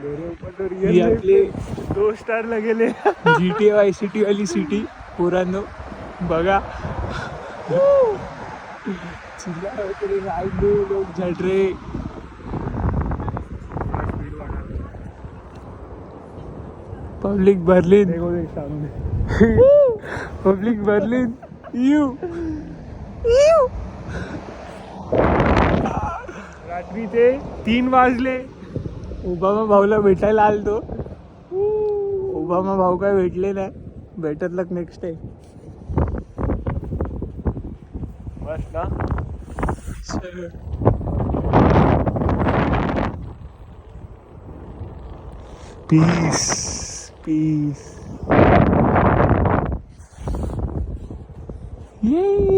ही आपली दो स्टार लगेले GTA वाय सिटी वाली सिटी पोरांनो बघा. चिल्ला वगैरे रायडू लोक झडरे. Public Berlin public Berlin you. रात्रीचे 3 वाजले. ओबामा भाऊला भेटायला आलतो. ओबामा भाऊ काय भेटले नाही. Better luck next time. मस्त ना. Peace peace. ये